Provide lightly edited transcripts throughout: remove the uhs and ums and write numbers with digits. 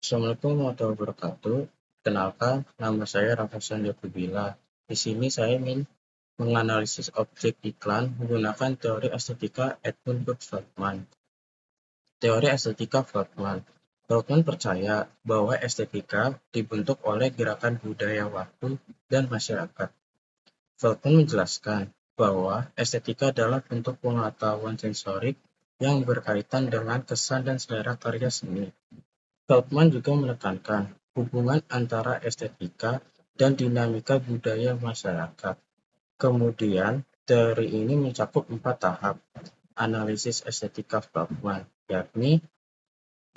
Assalamualaikum warahmatullahi wabarakatuh. Kenalkan, nama saya Raffasan Jokubila. Di sini saya ingin menganalisis objek iklan menggunakan teori estetika Edmund Feldman. Teori estetika Feldman. Feldman percaya bahwa estetika dibentuk oleh gerakan budaya waktu dan masyarakat. Feldman menjelaskan bahwa estetika adalah bentuk pengetahuan sensorik yang berkaitan dengan kesan dan selera karya seni. Feldman juga menekankan hubungan antara estetika dan dinamika budaya masyarakat. Kemudian, teori ini mencakup 4 tahap analisis estetika Feldman, yakni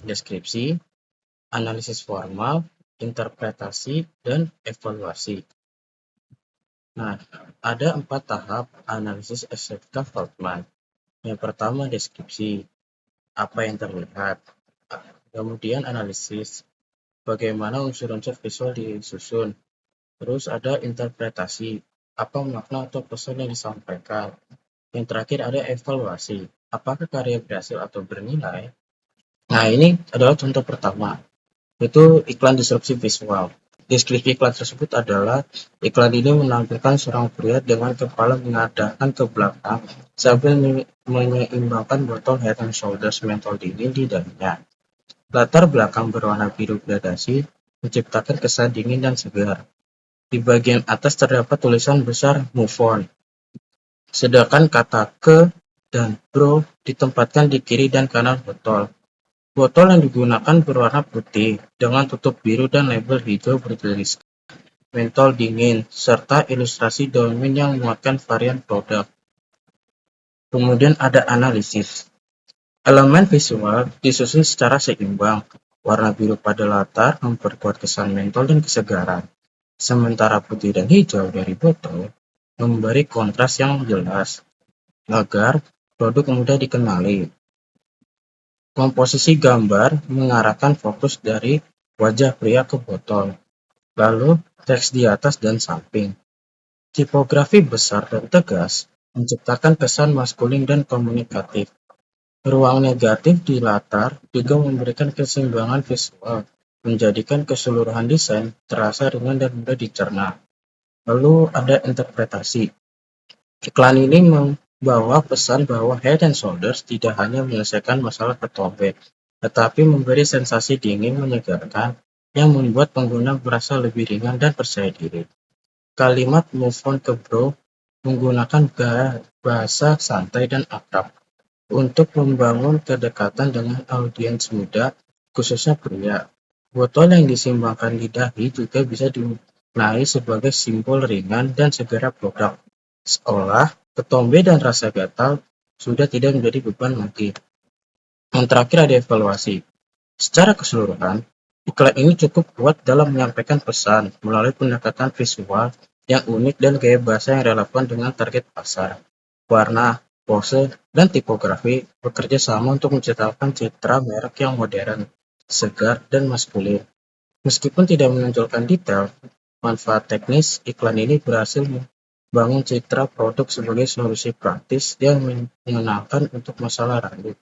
deskripsi, analisis formal, interpretasi, dan evaluasi. Nah, ada 4 tahap analisis estetika Feldman. Yang pertama, deskripsi, apa yang terlihat. Kemudian analisis, bagaimana unsur-unsur visual disusun. Terus ada interpretasi, apa makna atau pesan yang disampaikan. Yang terakhir ada evaluasi, apakah karya berhasil atau bernilai. Nah, ini adalah contoh pertama, yaitu iklan disrupsi visual. Deskripsi iklan tersebut adalah iklan ini menampilkan seorang pria dengan kepala mengadahkan ke belakang sambil menyeimbangkan botol Head and Shoulders mentol dingin di dahinya. Latar belakang berwarna biru gradasi menciptakan kesan dingin dan segar. Di bagian atas terdapat tulisan besar "Move On", sedangkan kata "ke" dan "bro" ditempatkan di kiri dan kanan botol. Botol yang digunakan berwarna putih dengan tutup biru dan label hijau bertuliskan mentol dingin, serta ilustrasi domain yang menguatkan varian produk. Kemudian ada analisis. Elemen visual disusun secara seimbang. Warna biru pada latar memperkuat kesan mentol dan kesegaran, sementara putih dan hijau dari botol memberi kontras yang jelas agar produk mudah dikenali. Komposisi gambar mengarahkan fokus dari wajah pria ke botol, lalu teks di atas dan samping. Tipografi besar dan tegas menciptakan kesan maskulin dan komunikatif. Ruang negatif di latar juga memberikan keseimbangan visual, menjadikan keseluruhan desain terasa ringan dan mudah dicerna. Lalu ada interpretasi. Iklan ini membawa pesan bahwa Head and Shoulders tidak hanya menyelesaikan masalah ketombe, tetapi memberi sensasi dingin menyegarkan yang membuat pengguna merasa lebih ringan dan percaya diri. Kalimat "Move On ke Bro" menggunakan bahasa santai dan akrab untuk membangun kedekatan dengan audiens muda, khususnya pria. Botol yang disimbangkan di dahi juga bisa dimaknai sebagai simbol ringan dan segera produk, seolah ketombe dan rasa gatal sudah tidak menjadi beban lagi. Yang terakhir ada evaluasi. Secara keseluruhan, iklan ini cukup kuat dalam menyampaikan pesan melalui pendekatan visual yang unik dan gaya bahasa yang relevan dengan target pasar. Warna, pose, dan tipografi bekerja sama untuk menciptakan citra merek yang modern, segar, dan maskulin. Meskipun tidak menonjolkan detail, manfaat teknis iklan ini berhasil membangun citra produk sebagai solusi praktis yang menyenangkan untuk masalah rambut,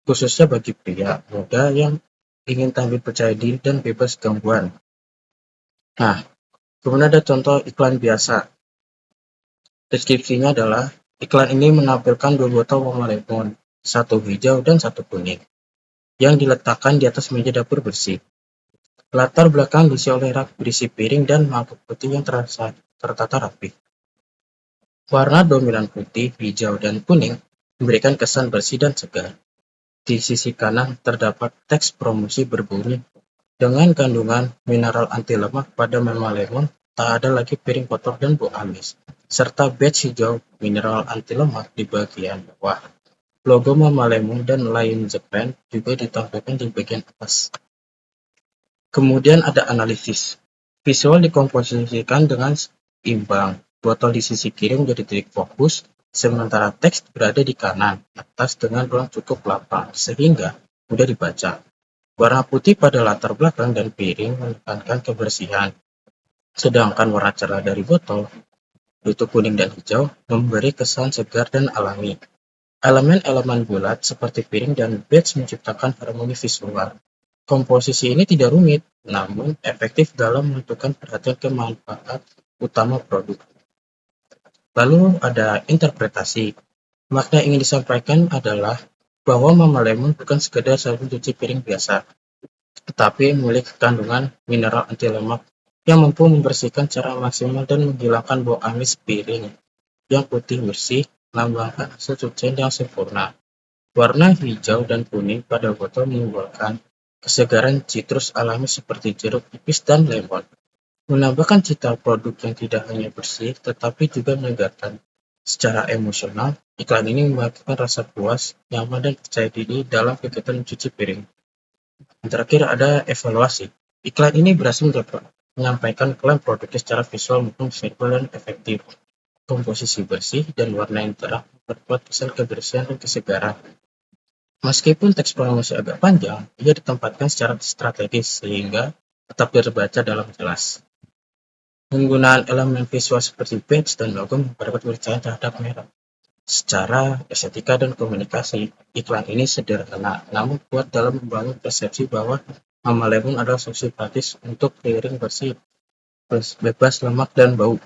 khususnya bagi pria muda yang ingin tampil percaya diri dan bebas gangguan. Nah, kemudian ada contoh iklan biasa. Deskripsinya adalah, iklan ini menampilkan 2 botol warna lemon, satu hijau dan satu kuning, yang diletakkan di atas meja dapur bersih. Latar belakang diisi oleh rak berisi piring dan mangkuk putih yang tertata rapi. Warna dominan putih, hijau, dan kuning memberikan kesan bersih dan segar. Di sisi kanan terdapat teks promosi berbunyi, "Dengan kandungan mineral anti lemak pada Mama Lemon, tak ada lagi piring kotor dan bau amis," serta badge hijau mineral anti lemak di bagian bawah. Logo Mama Lemon dan Lion Japan juga ditampilkan di bagian atas. Kemudian ada analisis. Visual dikomposisikan dengan imbang. Botol di sisi kiri menjadi titik fokus, sementara teks berada di kanan atas dengan ruang cukup lapang, sehingga mudah dibaca. Warna putih pada latar belakang dan piring menekankan kebersihan, sedangkan warna cerah dari botol, yaitu kuning dan hijau, memberi kesan segar dan alami. Elemen-elemen bulat seperti piring dan badge menciptakan harmoni visual. Komposisi ini tidak rumit, namun efektif dalam menentukan perhatian ke manfaat utama produk. Lalu ada interpretasi. Makna yang ingin disampaikan adalah bahwa Mama Lemon bukan sekedar sabun cuci piring biasa, tetapi memiliki kandungan mineral anti lemak yang mampu membersihkan secara maksimal dan menghilangkan bau amis piring. Yang putih bersih melambangkan hasil cucian yang sempurna. Warna hijau dan kuning pada botol menyimbolkan kesegaran citrus alami seperti jeruk nipis dan lemon. Menambahkan cita produk yang tidak hanya bersih, tetapi juga menyegarkan. Secara emosional, iklan ini membagikan rasa puas, nyaman, dan percaya diri dalam kegiatan mencuci piring. Yang terakhir ada evaluasi. Iklan ini berhasil menyampaikan klaim produknya secara visual maupun verbal dan efektif. Komposisi bersih dan warna yang terang memperkuat kesan kebersihan dan kesegaran. Meskipun teks promosi agak panjang, ia ditempatkan secara strategis sehingga tetap terbaca dalam jelas. Penggunaan elemen visual seperti badge dan logo memperkuat kepercayaan terhadap merek. Secara estetika dan komunikasi, iklan ini sederhana namun kuat dalam membangun persepsi bahwa Mama Lemon adalah solusi praktis untuk piring bersih, bebas lemak dan bau.